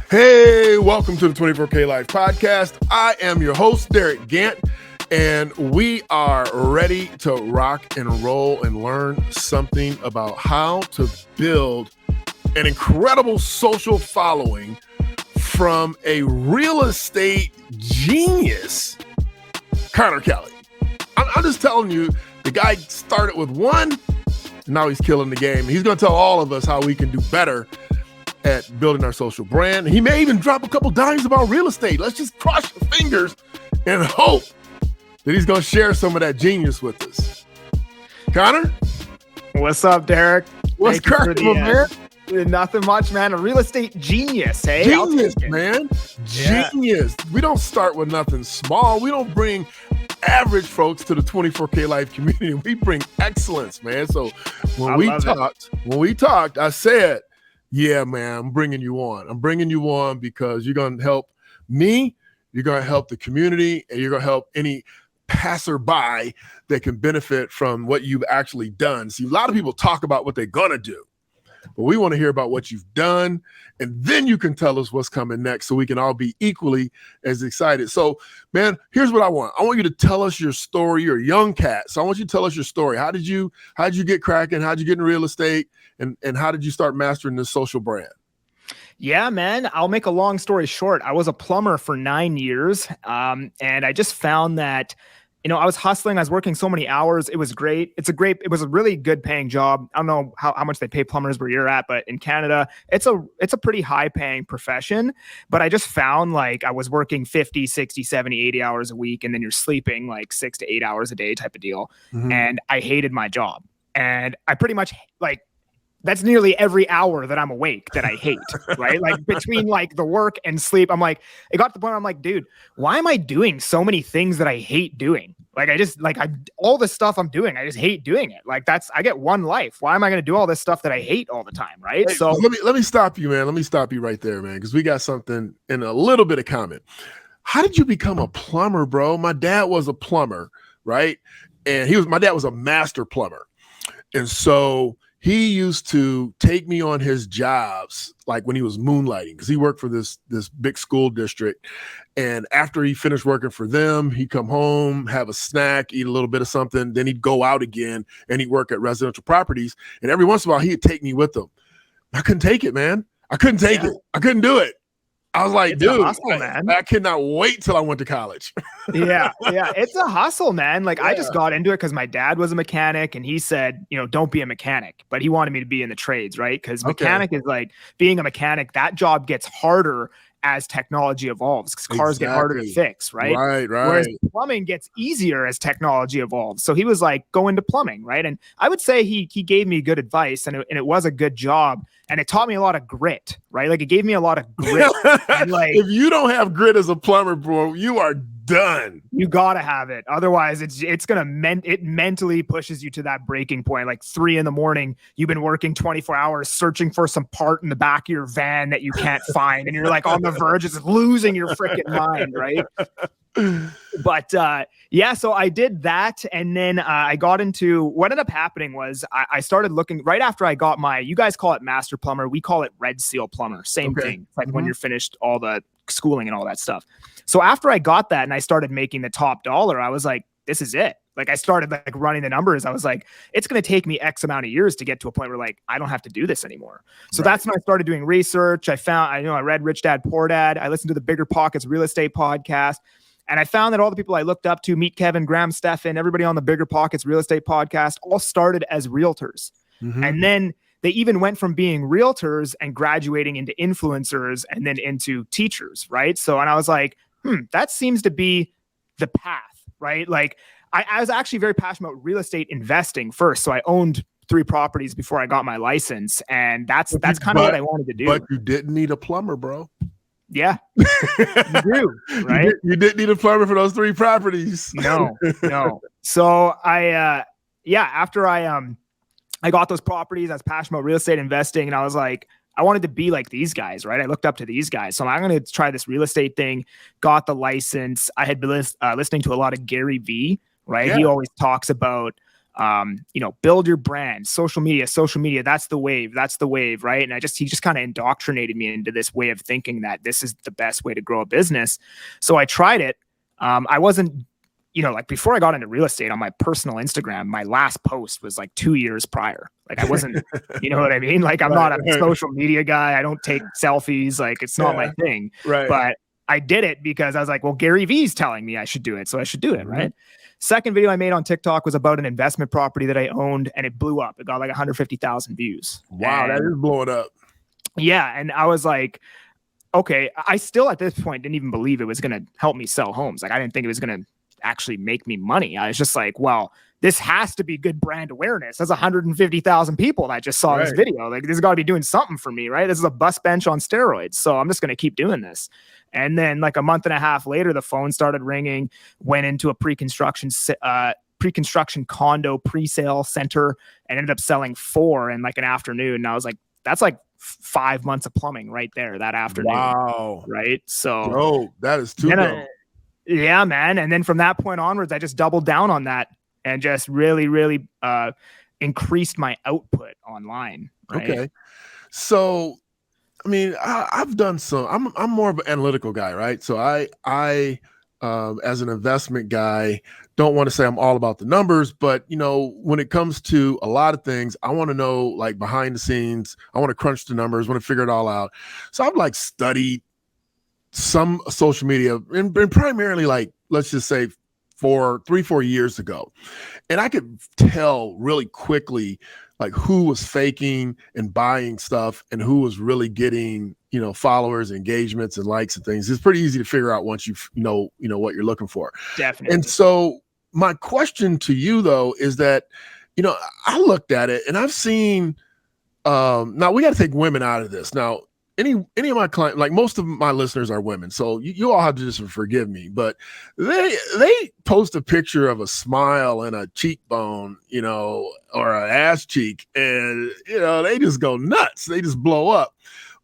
Hey, welcome to the 24K Life Podcast. I am your host, Derick Gant, and we are ready to rock and roll and learn something about how to build an incredible social following from a real estate genius, Conor Kelly. I'm just telling you, the guy started with one, and now he's killing the game. He's going to tell all of us how we can do better at building our social brand. He may even drop a couple dimes about real estate. Let's just cross your fingers and hope that he's going to share some of that genius with us. Conor? What's up, Derick? What's cracking, man? Nothing much, man. A real estate genius, hey? Genius, man. Yeah. Genius. We don't start with nothing small. We don't bring average folks to the 24K Life community. We bring excellence, man. So when we talked, I said, yeah, man, I'm bringing you on. I'm bringing you on because you're going to help me, you're going to help the community, and you're going to help any passerby that can benefit from what you've actually done. See, a lot of people talk about what they're going to do, but we want to hear about what you've done, and then you can tell us what's coming next so we can all be equally as excited. So, man, here's what I want. I want you to tell us your story. You're a young cat, so I want you to tell us your story. How did you get cracking? How did you get in real estate? And how did you start mastering this social brand? Yeah, man, I'll make a long story short. I was a plumber for 9 years, and I just found that, I was hustling. I was working so many hours. It was great. It was a really good paying job. I don't know how much they pay plumbers where you're at, but in Canada, it's a pretty high paying profession. But I just found like I was working 50, 60, 70, 80 hours a week, and then you're sleeping like 6 to 8 hours a day type of deal. Mm-hmm. And I hated my job. And I pretty much that's nearly every hour that I'm awake that I hate, right? Like between like the work and sleep, I'm like, it got to the point where I'm like, dude, why am I doing so many things that I hate doing? Like all the stuff I'm doing, I just hate doing it. Like I get one life. Why am I going to do all this stuff that I hate all the time, right? Hey, so let me stop you, man. Let me stop you right there, man, because we got something in a little bit of comment. How did you become a plumber, bro? My dad was a plumber, right? And my dad was a master plumber. And so he used to take me on his jobs, like when he was moonlighting, because he worked for this big school district. And after he finished working for them, he'd come home, have a snack, eat a little bit of something. Then he'd go out again and he'd work at residential properties. And every once in a while, he'd take me with him. I couldn't take it, man. I couldn't take it. I couldn't do it. I was like, dude, I cannot wait till I went to college. Yeah. It's a hustle, man. Like I just got into it because my dad was a mechanic and he said, don't be a mechanic, but he wanted me to be in the trades, right? Because mechanic is like being a mechanic, that job gets harder as technology evolves because cars get harder to fix, right? Right. Whereas plumbing gets easier as technology evolves. So he was like, go into plumbing, right? And I would say he gave me good advice and it was a good job. And it taught me a lot of grit, right? Like it gave me a lot of grit. And like, if you don't have grit as a plumber, bro, you are done. You gotta have it. Otherwise, it mentally pushes you to that breaking point. Like 3 a.m, you've been working 24 hours searching for some part in the back of your van that you can't find, and you're like on the verge of losing your freaking mind, right? But so I did that, and then I got into what ended up happening was I started looking right after I got you guys call it master plumber, we call it red seal plumber, same thing. It's like when you're finished all the schooling and all that stuff. So after I got that and I started making the top dollar, I was like, this is it. Like I started like running the numbers. I was like, it's going to take me X amount of years to get to a point where like, I don't have to do this anymore. So that's when I started doing research. I read Rich Dad, Poor Dad. I listened to the Bigger Pockets real estate podcast. And I found that all the people I looked up to, Meet Kevin, Graham, Stephan, everybody on the Bigger Pockets real estate podcast, all started as realtors. Mm-hmm. And then they even went from being realtors and graduating into influencers and then into teachers, right? So, and I was like, that seems to be the path, right? Like I was actually very passionate about real estate investing first. So I owned 3 properties before I got my license. And that's kind of what I wanted to do. But you didn't need a plumber, bro. Yeah, you do, right? You didn't need a plumber for those 3 properties. No. So after I got those properties, I was passionate about real estate investing, and I was like, I wanted to be like these guys, right? I looked up to these guys. So I'm going to try this real estate thing, got the license. I had been listening to a lot of Gary Vee, right? Yeah. He always talks about build your brand, social media, that's the wave, right? And he just kind of indoctrinated me into this way of thinking that this is the best way to grow a business. So I tried it. I wasn't, like before I got into real estate, on my personal Instagram, my last post was like 2 years prior. Like I wasn't, you know what I mean? Like I'm not a social media guy. I don't take selfies. Like it's not my thing. Right. But I did it because I was like, well, Gary Vee's telling me I should do it, so I should do it, right? Second video I made on TikTok was about an investment property that I owned, and it blew up. It got like 150,000 views. Wow, that is blowing up. Yeah, and I was like, okay, I still at this point didn't even believe it was going to help me sell homes. Like I didn't think it was going to actually make me money. I was just like, well, this has to be good brand awareness. That's 150,000 people that just saw this video. Like this has got to be doing something for me, right? This is a bus bench on steroids. So I'm just going to keep doing this. And then like a month and a half later, the phone started ringing, went into a pre-construction condo pre-sale center and ended up selling 4 in like an afternoon. And I was like, that's like 5 months of plumbing right there that afternoon. Wow. Right. So that is too dope. Yeah, man. And then from that point onwards, I just doubled down on that and just really, really increased my output online. Right? Okay. So, I mean, I've done some, I'm more of an analytical guy, right? So I as an investment guy, don't want to say I'm all about the numbers, but when it comes to a lot of things, I want to know like behind the scenes. I want to crunch the numbers, want to figure it all out. So I've like studied some social media and primarily like, let's just say 3-4 years ago. And I could tell really quickly like who was faking and buying stuff and who was really getting, followers, engagements and likes and things. It's pretty easy to figure out once you know what you're looking for. Definitely. And so my question to you though, is that, I looked at it and I've seen, now we got to take women out of this. Now, any of my clients, like most of my listeners are women, so you all have to just forgive me, but they post a picture of a smile and a cheekbone, or an ass cheek, and they just go nuts. They just blow up.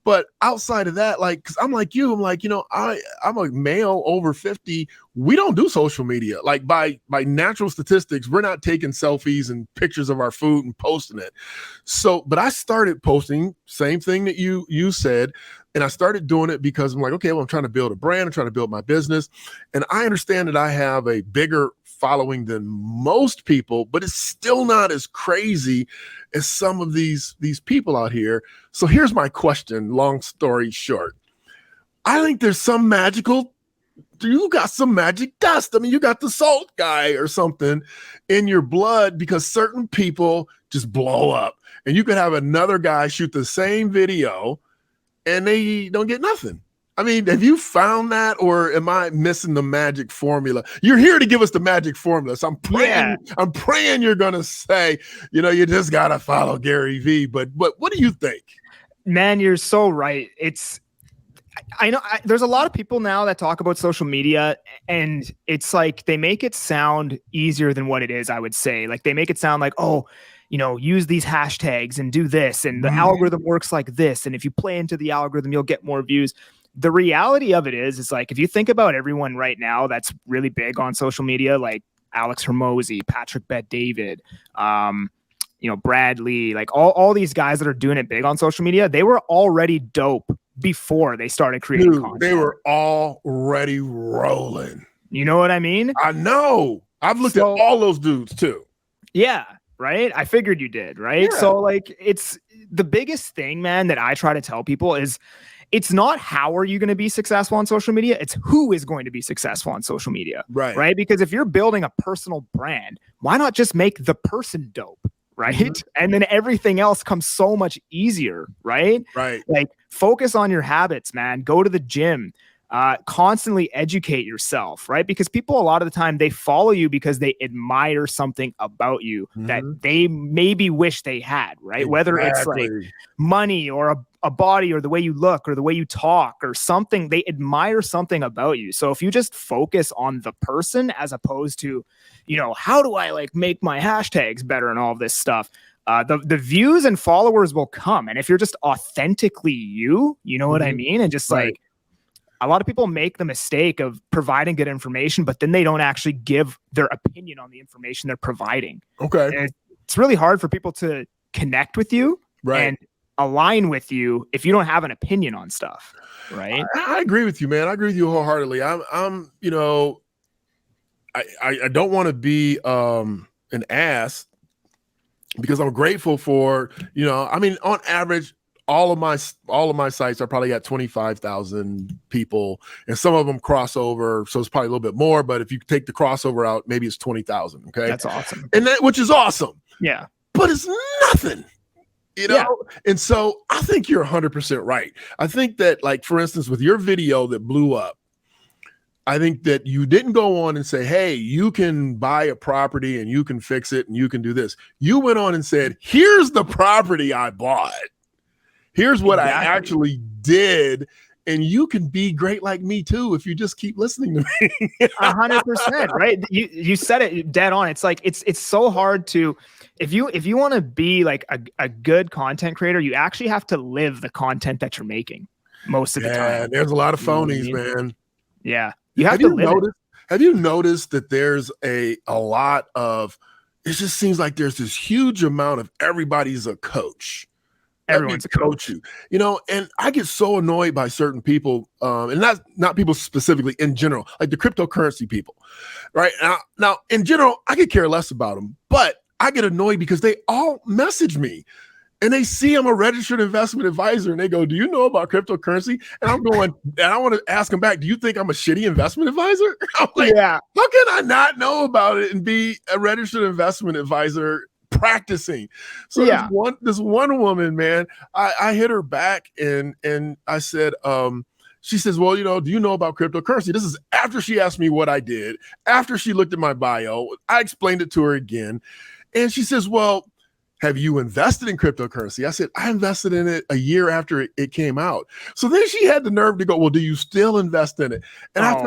But outside of that, like, cause I'm like, I'm a male over 50. We don't do social media. Like by natural statistics, we're not taking selfies and pictures of our food and posting it. So, but I started posting, same thing that you said. And I started doing it because I'm like, okay, well, I'm trying to build a brand. I'm trying to build my business. And I understand that I have a bigger following than most people, but it's still not as crazy as some of these people out here. So here's my question, long story short. I think there's some you got some magic dust. I mean, you got the salt guy or something in your blood because certain people just blow up. And you could have another guy shoot the same video and they don't get nothing. I mean, have you found that, or am I missing the magic formula? You're here to give us the magic formula. So I'm praying you're going to say, you just got to follow Gary Vee. But what do you think? Man, you're so right. I know there's a lot of people now that talk about social media, and it's like they make it sound easier than what it is, I would say. Like they make it sound like, oh, use these hashtags and do this, and the algorithm works like this. And if you play into the algorithm, you'll get more views. The reality of it is like, if you think about everyone right now that's really big on social media, like Alex Hormozy, Patrick Bet-David, Brad Lee, like all these guys that are doing it big on social media, they were already dope before they started creating content. They were already rolling. You know what I mean? I know. I've looked at all those dudes too. Yeah. Right. I figured you did. Right. Yeah. So like, it's the biggest thing, man, that I try to tell people is it's not how are you going to be successful on social media? It's who is going to be successful on social media. Right. Right. Because if you're building a personal brand, why not just make the person dope? Right. Mm-hmm. And then everything else comes so much easier. Right. Right. Like focus on your habits, man. Go to the gym. Constantly educate yourself, right? Because people, a lot of the time, they follow you because they admire something about you that they maybe wish they had, right? Exactly. Whether it's like money or a body or the way you look or the way you talk or something, they admire something about you. So if you just focus on the person as opposed to, how do I like make my hashtags better and all of this stuff, the views and followers will come. And if you're just authentically you know what I mean? And just like, a lot of people make the mistake of providing good information, but then they don't actually give their opinion on the information they're providing. Okay. And it's really hard for people to connect with you and align with you if you don't have an opinion on stuff. Right. I agree with you, man. I agree with you wholeheartedly. I'm you know, I don't want to be an ass, because I'm grateful for, you know, I mean, on average, all of my sites are probably got 25,000 people, and some of them cross over, so it's probably a little bit more. But if you take the crossover out, maybe it's 20,000. Okay, that's awesome, and that, which is awesome. Yeah, but it's nothing, you know. Yeah. And so I think you're 100% right. I think that, like, for instance, with your video that blew up, I think that you didn't go on and say, hey, you can buy a property and you can fix it and you can do this. You went on and said, here's the property I bought. Here's what I actually did. And you can be great like me too if you just keep listening to me. 100%, right? You said it dead on. It's like it's so hard to, if you want to be like a good content creator, you actually have to live the content that you're making most of the time. There's a lot of phonies, man. Yeah. You have to live it. Have you noticed that there's a lot of, it just seems like there's this huge amount of everybody's a coach. Everyone's a coach. You know, and I get so annoyed by certain people, and not people specifically, in general, like the cryptocurrency people, right? Now, in general, I could care less about them, but I get annoyed because they all message me. And they see I'm a registered investment advisor, and they go, do you know about cryptocurrency? And I'm going, and I want to ask them back, do you think I'm a shitty investment advisor? I'm like, yeah. How can I not know about it and be a registered investment advisor practicing? So this one woman, man, I hit her back and I said, she says, well, you know, do you know about cryptocurrency? This is after she asked me what I did, after she looked at my bio. I explained it to her again. And she says, well, have you invested in cryptocurrency? I said, I invested in it a year after it came out. So then she had the nerve to go, well, do you still invest in it? And I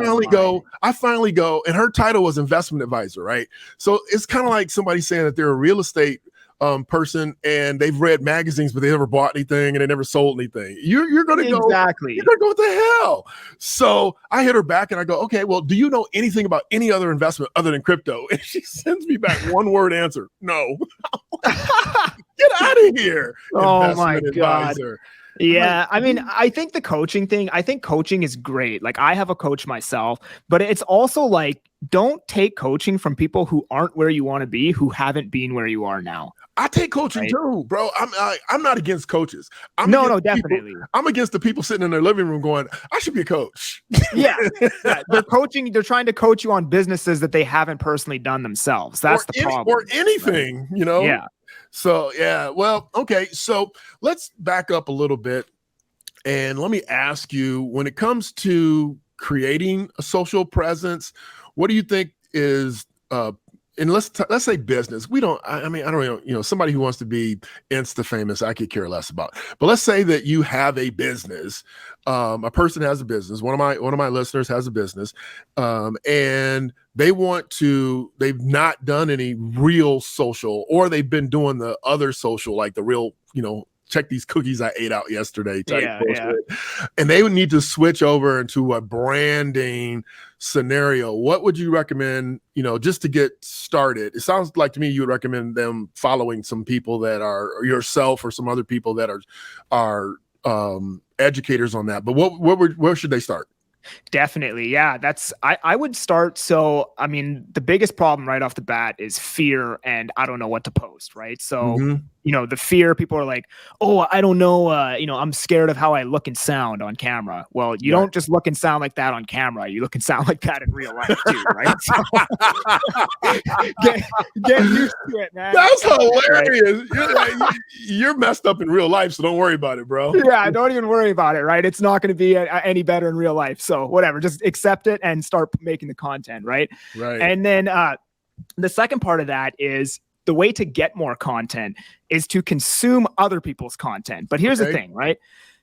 finally go, and her title was investment advisor, right? So it's kind of like somebody saying that they're a real estate person and they've read magazines, but they never bought anything and they never sold anything. You're going to go, exactly. You're going to go, what the hell? So I hit her back and I go, okay, well, do you know anything about any other investment other than crypto? And she sends me back one word answer. No. Get out of here. Oh my God. Yeah. I mean, I think the coaching thing, I think coaching is great. Like, I have a coach myself, but it's also like, don't take coaching from people who aren't where you want to be, who haven't been where you are now. I take coaching too, bro. I'm not against coaches. No, definitely. I'm against the people sitting in their living room going, I should be a coach. Yeah. They're coaching. They're trying to coach you on businesses that they haven't personally done themselves. That's the problem. Or anything, right? You know? Yeah. So, yeah. Well, okay. So let's back up a little bit. And let me ask you, when it comes to creating a social presence, what do you think is, and let's say business. I don't know, you know, somebody who wants to be Insta famous, I could care less about. But let's say that you have a business, a person has a business. One of my listeners has a business, and they've not done any real social, or they've been doing the other social, like the real, you know, check these cookies I ate out yesterday type bullshit. And they would need to switch over into a branding scenario. What would you recommend, you know, just to get started? It sounds like to me you would recommend them following some people that are yourself or some other people that are educators on that. But where should they start? Definitely. Yeah, I would start. So, I mean, the biggest problem right off the bat is fear and I don't know what to post, right? So, you know, the fear, people are like, oh, I don't know, you know, I'm scared of how I look and sound on camera. Well, you don't just look and sound like that on camera. You look and sound like that in real life too, right? So, get used to it, man. That's hilarious. Right? You're messed up in real life, so don't worry about it, bro. Yeah, don't even worry about it, right? It's not going to be any better in real life. So whatever, just accept it and start making the content, right? Right. And then the second part of that is the way to get more content is to consume other people's content. But here's the thing, right?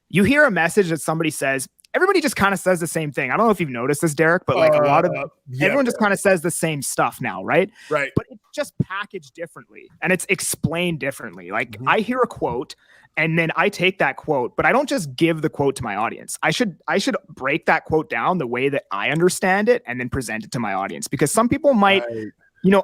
You hear a message that somebody says, everybody just kind of says the same thing. I don't know if you've noticed this, Derek, but like a lot of everyone just kind of says the same stuff now, right? Right. But it's just packaged differently and it's explained differently. Like I hear a quote And then I take that quote, but I don't just give the quote to my audience. I should break that quote down the way that I understand it and then present it to my audience, because some people might,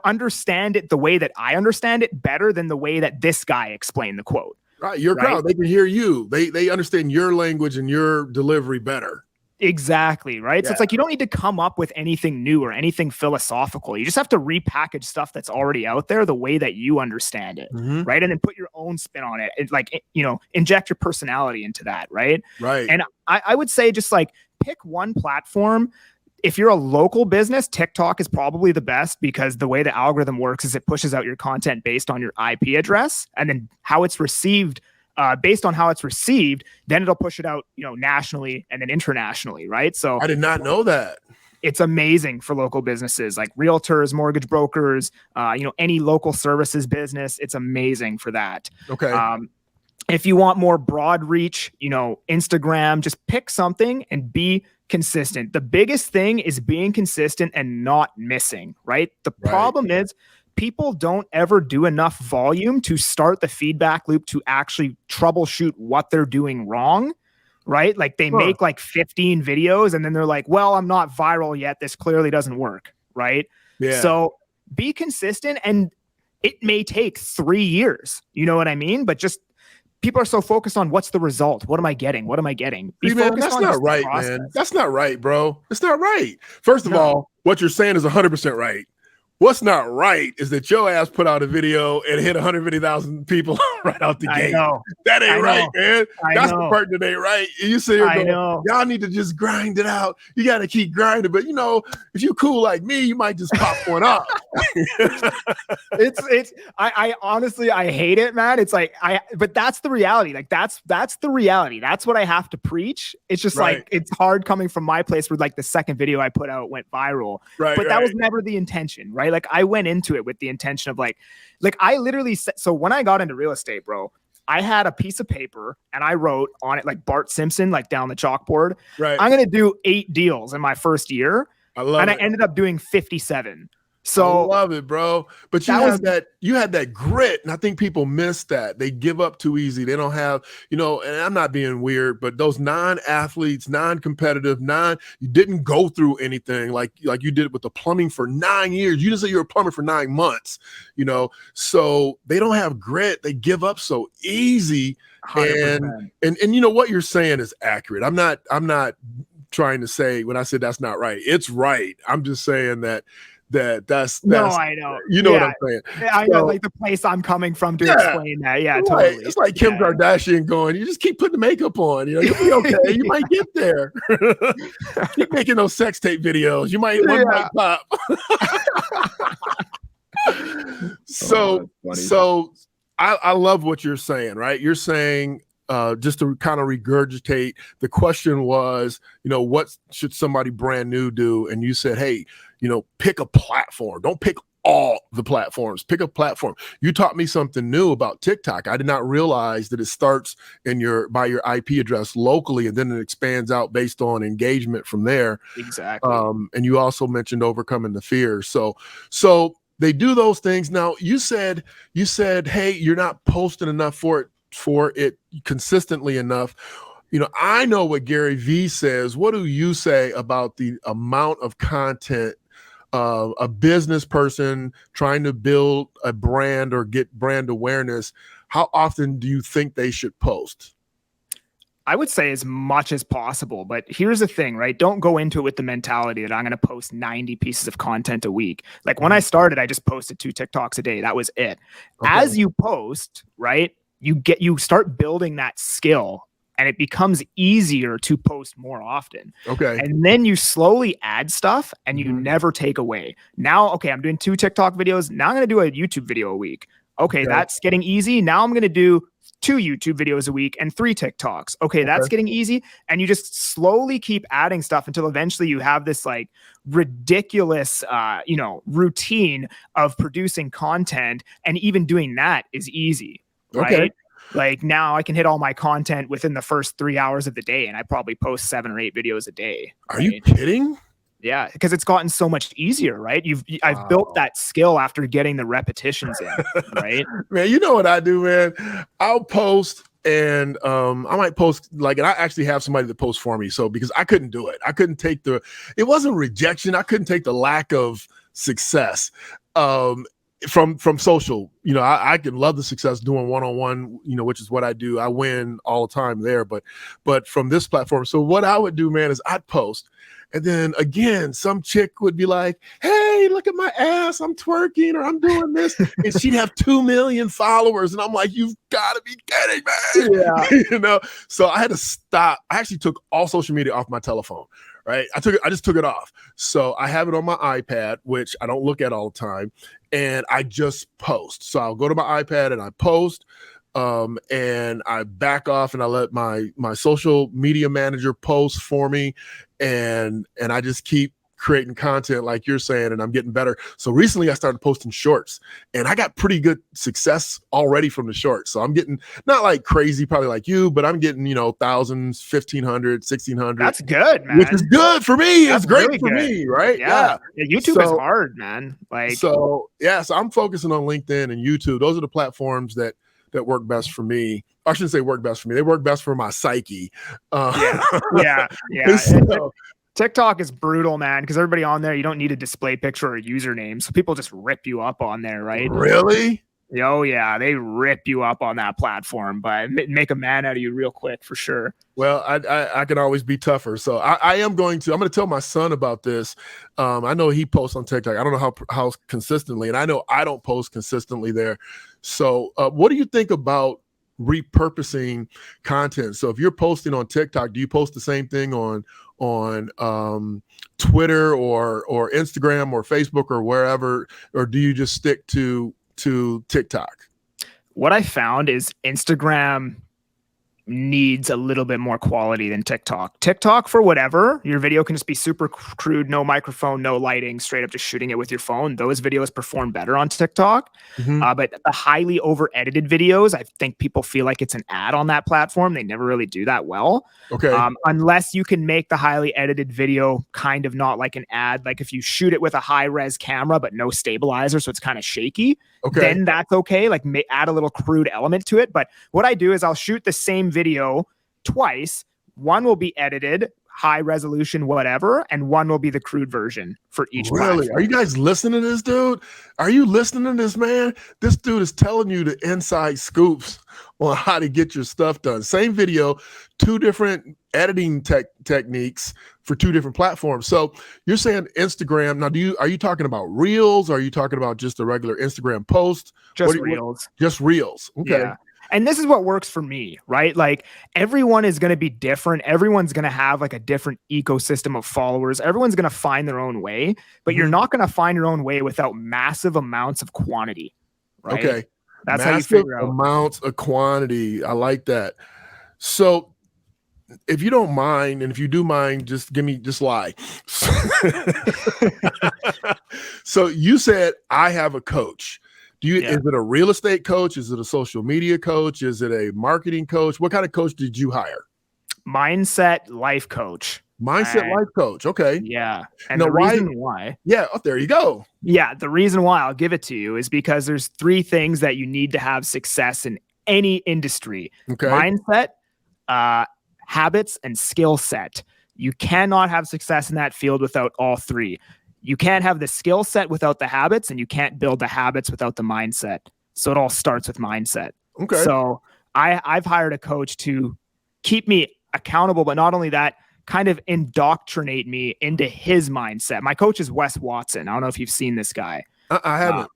understand it the way that I understand it better than the way that this guy explained the quote. Right. Your crowd, they can hear you. They understand your language and your delivery better. Exactly. Right. So it's like, you don't need to come up with anything new or anything philosophical. You just have to repackage stuff that's already out there the way that you understand it. Right. And then put your own spin on it. And like, inject your personality into that. Right. Right. And I would say just like pick one platform. If you're a local business, TikTok is probably the best, because the way the algorithm works is it pushes out your content based on your IP address, and then how it's received. Based on how it's received, then it'll push it out, nationally and then internationally, right? So I did not know that. It's amazing for local businesses like realtors, mortgage brokers, any local services business. It's amazing for that. Okay. If you want more broad reach, Instagram, just pick something and be consistent. The biggest thing is being consistent and not missing, right? The problem is people don't ever do enough volume to start the feedback loop to actually troubleshoot what they're doing wrong, right? Like they make like 15 videos and then they're like, well, I'm not viral yet. This clearly doesn't work, right? Yeah. So be consistent, and it may take 3 years. You know what I mean? But just people are so focused on what's the result. What am I getting? What am I getting? Man, that's not right, man. That's not right, bro. It's not right. First of all, what you're saying is 100% right. What's not right is that your ass put out a video and hit 150,000 people right out the gate. That ain't right, man. That's the part that ain't right. You say, y'all need to just grind it out. You got to keep grinding. But, if you cool like me, you might just pop one up. I honestly, I hate it, man. It's like, but that's the reality. Like that's the reality. That's what I have to preach. It's just like, it's hard coming from my place where like the second video I put out went viral, but that was never the intention, right? Like I went into it with the intention of like I literally said, so when I got into real estate, bro, I had a piece of paper and I wrote on it like Bart Simpson, like down the chalkboard, I'm going to do 8 deals in my first year. I ended up doing 57. So I love it, bro. But you had that grit, and I think people miss that. They give up too easy. They don't have, and I'm not being weird, but those non-athletes, non-competitive, you didn't go through anything like you did with the plumbing for 9 years. You didn't say you were a plumber for 9 months, so they don't have grit. They give up so easy. 100%. And what you're saying is accurate. I'm not trying to say when I said that's not right. It's right. I'm just saying that's no, I know. What I'm saying. I know, like the place I'm coming from to explain that. Yeah, totally. It's like Kim Kardashian going, you just keep putting the makeup on, you'll be okay. You might get there. Keep making those sex tape videos. You might one might pop. So I love what you're saying, right? You're saying just to kind of regurgitate, the question was, what should somebody brand new do? And you said, hey, pick a platform. Don't pick all the platforms. Pick a platform. You taught me something new about TikTok. I did not realize that it starts by your IP address locally, and then it expands out based on engagement from there. Exactly. And you also mentioned overcoming the fear. So they do those things. Now you said, hey, you're not posting enough for it consistently enough. I know what Gary Vee says. What do you say about the amount of content a business person trying to build a brand or get brand awareness? How often do you think they should post? I would say as much as possible, but here's the thing, right? Don't go into it with the mentality that I'm going to post 90 pieces of content a week. Like when I started, I just posted 2 TikToks a day. That was it. Okay. As you post, right, you start building that skill, and it becomes easier to post more often. Okay. And then you slowly add stuff and you never take away. Now, okay, I'm doing 2 TikTok videos. Now I'm going to do a YouTube video a week. Okay, that's getting easy. Now I'm going to do 2 YouTube videos a week and 3 TikToks. Okay, that's getting easy. And you just slowly keep adding stuff until eventually you have this like ridiculous, routine of producing content. And even doing that is easy, right? Like now I can hit all my content within the first 3 hours of the day, and I probably post 7 or 8 videos a day. Are you kidding? Yeah, because it's gotten so much easier, right? I've built that skill after getting the repetitions in, right? Man, you know what I do, man? I'll post And I might post and I actually have somebody that posts for me. So because I couldn't do it, I couldn't take it wasn't rejection. I couldn't take the lack of success from social. I can love the success doing one-on-one, which is what I do. I win all the time there, but from this platform. So what I would do, man, is I'd post. And then again, some chick would be like, hey, look at my ass. I'm twerking or I'm doing this. And she'd have 2 million followers. And I'm like, you've got to be kidding, man. Yeah. So I had to stop. I actually took all social media off my telephone, right? I just took it off. So I have it on my iPad, which I don't look at all the time. And I just post. So I'll go to my iPad and I post. And I back off and I let my social media manager post for me, and I just keep creating content like you're saying, and I'm getting better. So recently I started posting shorts, and I got pretty good success already from the shorts. So I'm getting not like crazy, probably like you, but I'm getting, thousands, 1,500, 1,600. That's good, man. Which is good for me. That's great really for me, right? Yeah. YouTube is hard, man. So I'm focusing on LinkedIn and YouTube. Those are the platforms that work best for me. I shouldn't say work best for me. They work best for my psyche. Yeah. So, TikTok is brutal, man, because everybody on there, you don't need a display picture or a username. So people just rip you up on there, right? Really? Oh, yeah. They rip you up on that platform, but make a man out of you real quick for sure. Well, I can always be tougher. So I'm going to tell my son about this. I know he posts on TikTok. I don't know how consistently, and I know I don't post consistently there. So what do you think about repurposing content? So if you're posting on TikTok, do you post the same thing on Twitter or Instagram or Facebook or wherever, or do you just stick to TikTok? What I found is Instagram needs a little bit more quality than TikTok. TikTok, for whatever, your video can just be super crude, no microphone, no lighting, straight up just shooting it with your phone. Those videos perform better on TikTok. But the highly over edited videos, I think people feel like it's an ad on that platform. They never really do that well. Okay. Unless you can make the highly edited video kind of not like an ad. Like if you shoot it with a high res camera, but no stabilizer, so it's kind of shaky. Okay. Then that's okay. Like add a little crude element to it. But what I do is I'll shoot the same video twice. One will be edited, high resolution, whatever, and one will be the crude version for each. Really? platform. Are you guys listening to this dude? Are you listening to this, man? This dude is telling you the inside scoops on how to get your stuff done. Same video, 2 different editing techniques for 2 different platforms. So you're saying Instagram. Now, are you talking about Reels? Or are you talking about just a regular Instagram post? Just Reels. Just Reels. Okay. Yeah. And this is what works for me, right? Like everyone is going to be different. Everyone's going to have like a different ecosystem of followers. Everyone's going to find their own way, but you're not going to find your own way without massive amounts of quantity, right? Okay. That's massive how you figure out amounts of quantity. I like that. So if you don't mind, and if you do mind, just lie. So you said I have a coach. Is it a real estate coach? Is it a social media coach? Is it a marketing coach? What kind of coach did you hire? Mindset life coach. Mindset life coach. Okay. Yeah. And the reason why. Yeah. Oh, there you go. Yeah. The reason why I'll give it to you is because there's 3 things that you need to have success in any industry. Okay. Mindset, habits, and skill set. You cannot have success in that field without all 3. You can't have the skill set without the habits, and you can't build the habits without the mindset. So it all starts with mindset. Okay. So I've hired a coach to keep me accountable, but not only that, kind of indoctrinate me into his mindset. My coach is Wes Watson. I don't know if you've seen this guy. I haven't.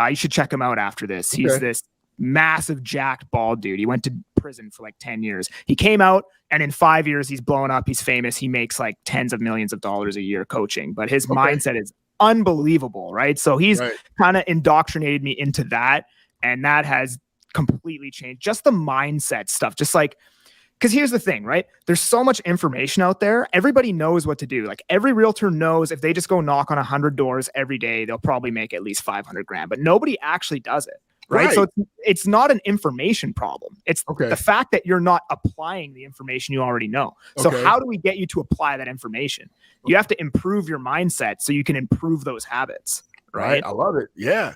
You should check him out after this. He's this massive jacked bald dude. He went to prison for like 10 years. He came out, and in 5 years he's blown up. He's famous. He makes like tens of millions of dollars a year coaching, but his mindset is unbelievable, right? So he's kind of indoctrinated me into that, and that has completely changed just the mindset stuff. Just like, because here's the thing, right? There's so much information out there. Everybody knows what to do. Like every realtor knows if they just go knock on 100 doors every day, they'll probably make at least 500 grand, but nobody actually does it. Right. So it's not an information problem. It's the fact that you're not applying the information you already know. So how do we get you to apply that information? You have to improve your mindset so you can improve those habits. Right. I love it. Yeah.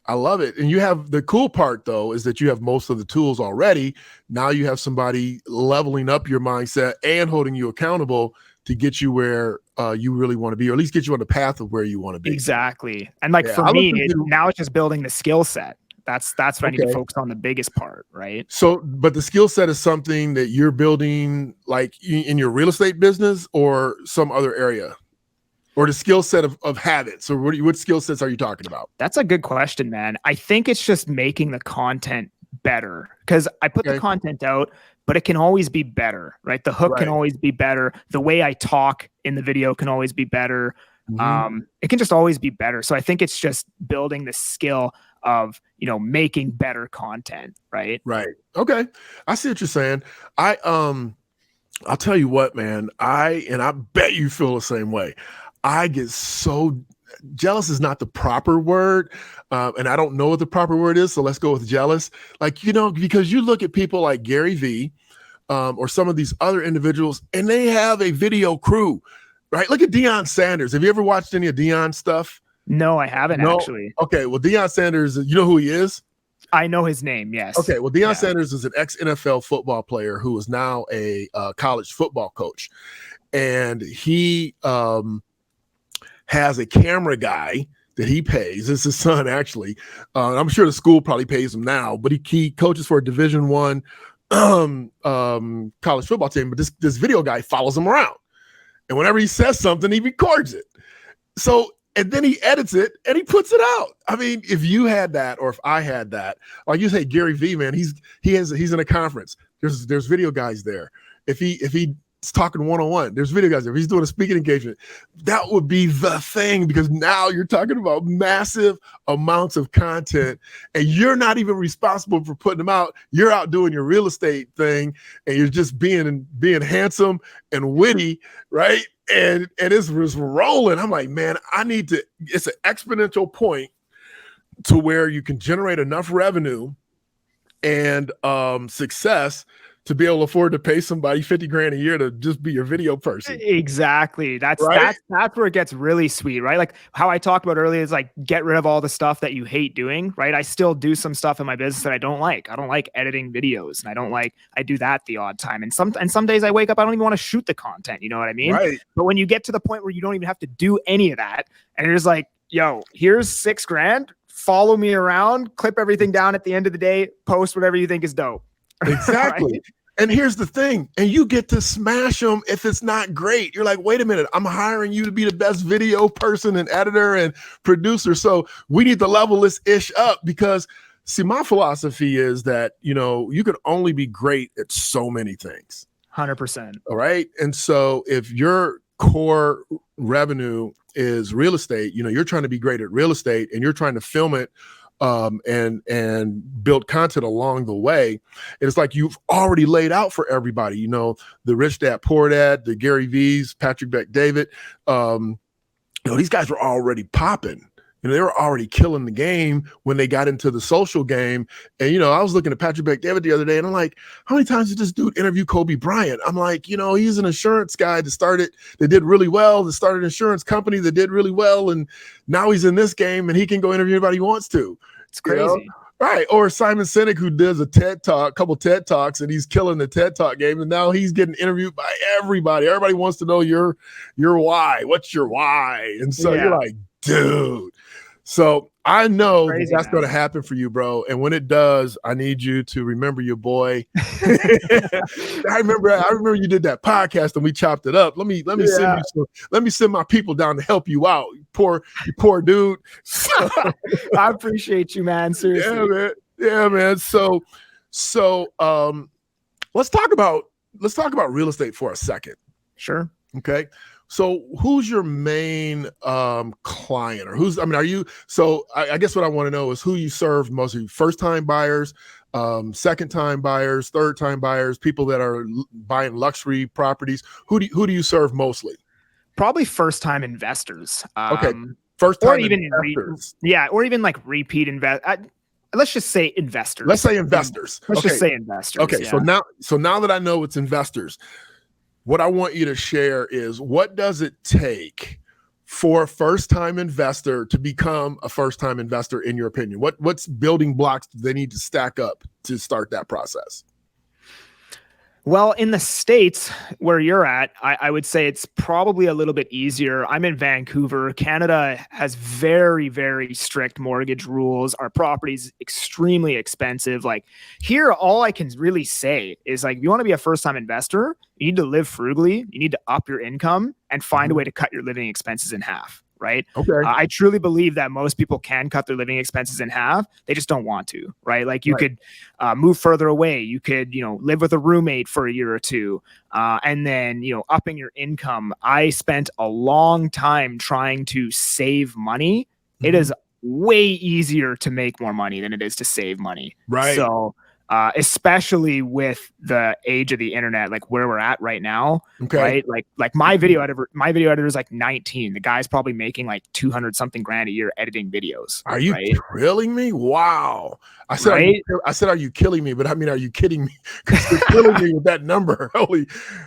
I love it. And you have the cool part though, is that you have most of the tools already. Now you have somebody leveling up your mindset and holding you accountable to get you where you really want to be, or at least get you on the path of where you want to be. Exactly. And like for me, now it's just building the skill set. That's what I need to focus on, the biggest part, right? So, but the skill set is something that you're building like in your real estate business or some other area? Or the skill set of habits, or what skill sets are you talking about? That's a good question, man. I think it's just making the content better, because I put the content out, but it can always be better, right? The hook can always be better. The way I talk in the video can always be better. It can just always be better. So I think it's just building the skill of, making better content, right? Right. Okay. I see what you're saying. I'll tell you what, man, I bet you feel the same way. I get so jealous is not the proper word. And I don't know what the proper word is. So let's go with jealous. Like, because you look at people like Gary Vee, or some of these other individuals, and they have a video crew, right? Look at Deion Sanders. Have you ever watched any of Deion's stuff? No, I haven't actually. Okay. Well, Deion Sanders, you know who he is? I know his name. Yes. Okay. Well, Deion Sanders is an ex-NFL football player who is now a college football coach. And he, has a camera guy that he pays. It's his son, actually. I'm sure the school probably pays him now, but he coaches for a Division I college football team. But this video guy follows him around, and whenever he says something, he records it. So, and then he edits it and he puts it out. I mean, if you had that, or if I had that, like you say, Gary Vee, man, he's in a conference. There's video guys there. If he's talking one-on-one, there's video guys there. If he's doing a speaking engagement, that would be the thing, because now you're talking about massive amounts of content and you're not even responsible for putting them out. You're out doing your real estate thing and you're just being handsome and witty, right? And it's rolling. I'm like, man, it's an exponential point to where you can generate enough revenue and success to be able to afford to pay somebody $50,000 a year to just be your video person. Exactly. That's where it gets really sweet, right? Like how I talked about earlier is like, get rid of all the stuff that you hate doing, right? I still do some stuff in my business that I don't like. I don't like editing videos, and I do that the odd time. And some days I wake up, I don't even want to shoot the content. You know what I mean? Right. But when you get to the point where you don't even have to do any of that, and you're just like, yo, here's $6,000, follow me around, clip everything down at the end of the day, post whatever you think is dope. Exactly. Right? And here's the thing, and you get to smash them if it's not great. You're like, wait a minute, I'm hiring you to be the best video person and editor and producer. So we need to level this ish up, because see, my philosophy is that, you can only be great at so many things. 100%. All right. And so if your core revenue is real estate, you're trying to be great at real estate and you're trying to film it and build content along the way. It's like you've already laid out for everybody, the Rich Dad Poor Dad, the Gary V's, Patrick Bet-David. These guys were already popping. They were already killing the game when they got into the social game. And, I was looking at Patrick Bet-David the other day and I'm like, how many times did this dude interview Kobe Bryant? I'm like, he's an insurance guy that did really well, that started an insurance company that did really well. And now he's in this game and he can go interview anybody he wants to. It's crazy. Right. Or Simon Sinek, who does a couple TED Talks, and he's killing the TED Talk game. And now he's getting interviewed by everybody. Everybody wants to know your why. What's your why? And so you're like, dude. So I know that's going to happen for you, bro. And when it does, I need you to remember your boy. I remember you did that podcast and we chopped it up. Let me send my people down to help you out. You poor dude. So, I appreciate you, man. Seriously. Yeah, man. So let's talk about real estate for a second. Sure. Okay. So who's your main client, or I guess what I want to know is who you serve mostly: first-time buyers, second-time buyers, third-time buyers, people that are buying luxury properties. Who do you serve mostly? Probably first-time investors. Okay. First-time or even investors. or even like repeat invest. Let's just say investors. Let's say investors. Let's just say investors. Okay. Yeah. So now that I know it's investors, what I want you to share is, what does it take for a first-time investor to become a first-time investor, in your opinion? What's building blocks they need to stack up to start that process? Well, in the States where you're at, I would say it's probably a little bit easier. I'm in Vancouver. Canada has very, very strict mortgage rules. Our property's extremely expensive. Like here, all I can really say is like, if you want to be a first-time investor, you need to live frugally. You need to up your income and find a way to cut your living expenses in half. Right. Okay. I truly believe that most people can cut their living expenses in half. They just don't want to. Right. Like you could move further away. You could, live with a roommate for a year or two. And then, upping your income. I spent a long time trying to save money. It is way easier to make more money than it is to save money. Right. So especially with the age of the internet, like where we're at right now, right? Like my video editor is like 19. The guy's probably making like 200 something grand a year editing videos. Are you killing me? Wow. I said, are you killing me? But I mean, are you kidding me? Because you're killing me with that number.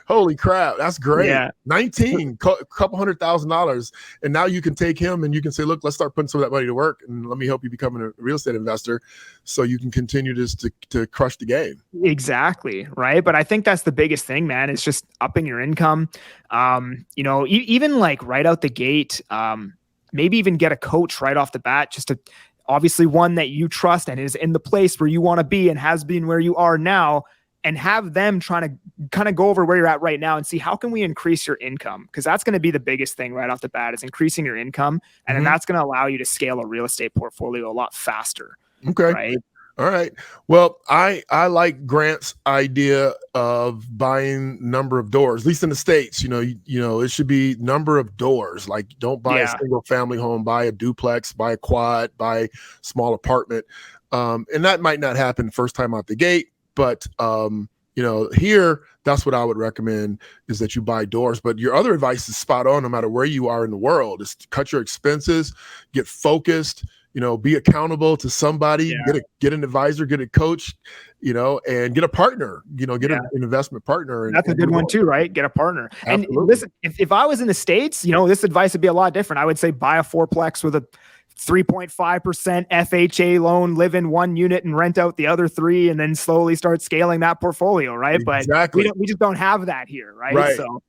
Holy crap. That's great. Yeah. 19, couple $100,000. And now you can take him and you can say, look, let's start putting some of that money to work. And let me help you become a real estate investor so you can continue to crush the game. Exactly. Right. But I think that's the biggest thing, man. It's just upping your income. Even like right out the gate, maybe even get a coach right off the bat, just to obviously one that you trust and is in the place where you want to be and has been where you are now, and have them trying to kind of go over where you're at right now and see how can we increase your income? Because that's going to be the biggest thing right off the bat is increasing your income. And then that's going to allow you to scale a real estate portfolio a lot faster. Okay. Right. All right. Well, I like Grant's idea of buying number of doors, at least in the States. It should be number of doors. Like, don't buy a single family home, buy a duplex, buy a quad, buy a small apartment. And that might not happen first time out the gate, but here, that's what I would recommend is that you buy doors. But your other advice is spot on, no matter where you are in the world, is to cut your expenses, get focused. Be accountable to somebody, get an advisor, get a coach, and get a partner, get an investment partner. And that's a good one too, right? Get a partner. Absolutely. And listen, if I was in the States, this advice would be a lot different. I would say buy a fourplex with a 3.5% FHA loan, live in one unit and rent out the other 3, and then slowly start scaling that portfolio, right? Exactly. But we just don't have that here, right? So.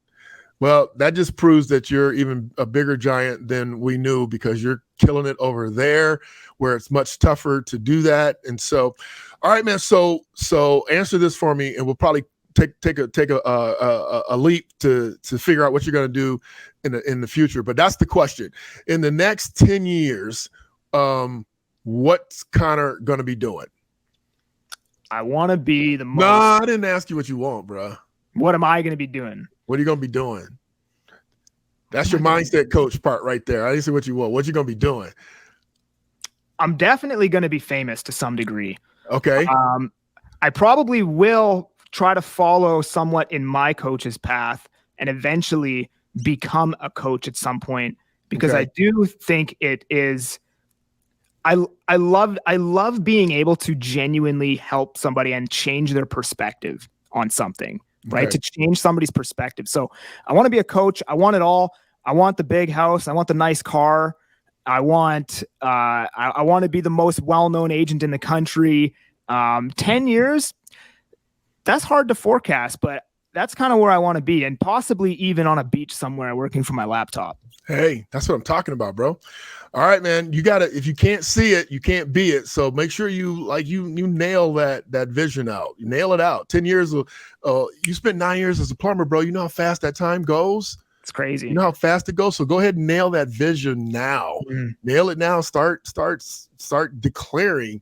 Well, that just proves that you're even a bigger giant than we knew, because you're killing it over there where it's much tougher to do that. And so, all right, man. So answer this for me, and we'll probably take a leap to figure out what you're going to do in the future. But that's the question. In the next 10 years, what's Conor going to be doing? I want to be the most. No, I didn't ask you what you want, bro. What am I going to be doing? What are you going to be doing? That's your mindset coach part right there. I didn't say what you want. What you going to be doing? I'm definitely going to be famous to some degree. Okay. I probably will try to follow somewhat in my coach's path and eventually become a coach at some point, because I do think it is. I love being able to genuinely help somebody and change their perspective on something. Right. To change somebody's perspective. So I want to be a coach. I want it all. I want the big house. I want the nice car. I want to be the most well-known agent in the country. 10 years, that's hard to forecast, but that's kind of where I want to be, and possibly even on a beach somewhere working from my laptop. Hey, that's what I'm talking about, bro. All right, man. You gotta, if you can't see it, you can't be it. So make sure you nail that vision out. You nail it out. 10 years. You spent 9 years as a plumber, bro. You know how fast that time goes? It's crazy. You know how fast it goes. So go ahead and nail that vision now. Nail it now. Start declaring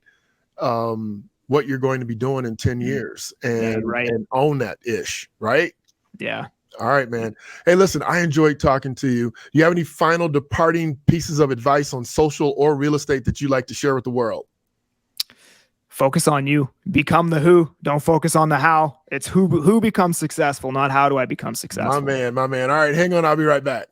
what you're going to be doing in 10 years and own that ish. Right. Yeah. All right, man. Hey, listen, I enjoyed talking to you. Do you have any final departing pieces of advice on social or real estate that you'd like to share with the world? Focus on you. Become the who. Don't focus on the how. It's who becomes successful, not how do I become successful. My man. All right, hang on. I'll be right back.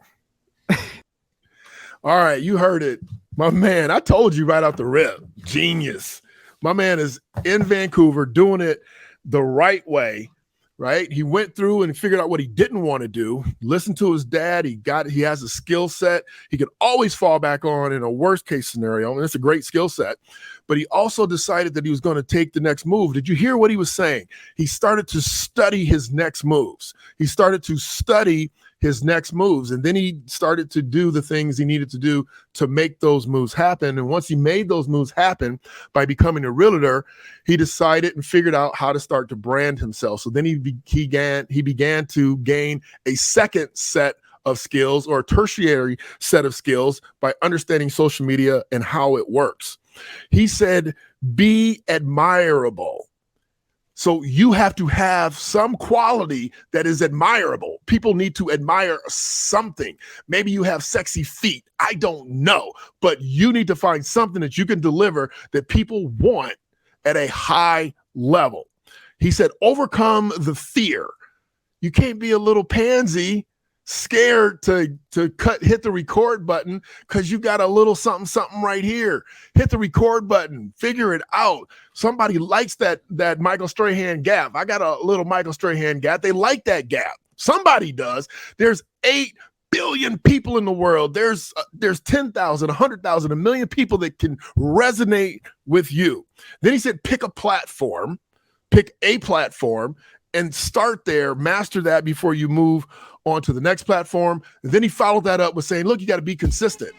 All right, you heard it. My man, I told you right off the rip. Genius. My man is in Vancouver doing it the right way. right? He went through and figured out what he didn't want to do, listened to his dad. He has a skill set he could always fall back on in a worst case scenario. And it's a great skill set, but he also decided that he was going to take the next move. Did you hear what he was saying? He started to study his next moves. And then he started to do the things he needed to do to make those moves happen. And once he made those moves happen by becoming a realtor, he decided and figured out how to start to brand himself. So then he began to gain a second set of skills, or a tertiary set of skills, by understanding social media and how it works. He said, be admirable. So you have to have some quality that is admirable. People need to admire something. Maybe you have sexy feet. I don't know. But you need to find something that you can deliver that people want at a high level. He said, overcome the fear. You can't be a little pansy scared to hit the record button because you got a little something right here. Hit the record button, figure it out. Somebody likes that Michael Strahan gap. I got a little Michael Strahan gap. They like that gap. Somebody does. There's 8 billion people in the world. There's 10,000, 100,000, 1 million people that can resonate with you. Then he said, pick a platform and start there, master that before you move on to the next platform. And then he followed that up with saying, look, you got to be consistent.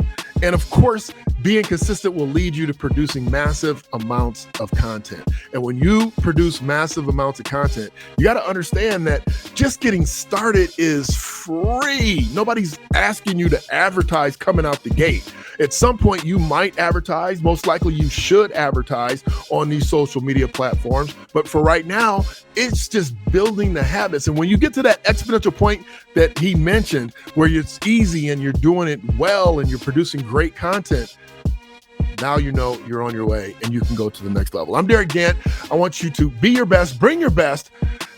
And of course, being consistent will lead you to producing massive amounts of content. And when you produce massive amounts of content, you got to understand that just getting started is free. Nobody's asking you to advertise coming out the gate. At some point, you might advertise. Most likely, you should advertise on these social media platforms. But for right now, it's just building the habits. And when you get to that exponential point that he mentioned, where it's easy and you're doing it well and you're producing great content, now you know you're on your way and you can go to the next level. I'm Derick Gant. I want you to be your best, bring your best,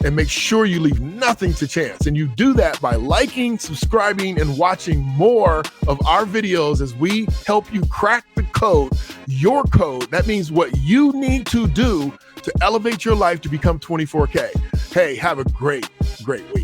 and make sure you leave nothing to chance. And you do that by liking, subscribing, and watching more of our videos as we help you crack the code, your code. That means what you need to do to elevate your life to become 24K. Hey, have a great week.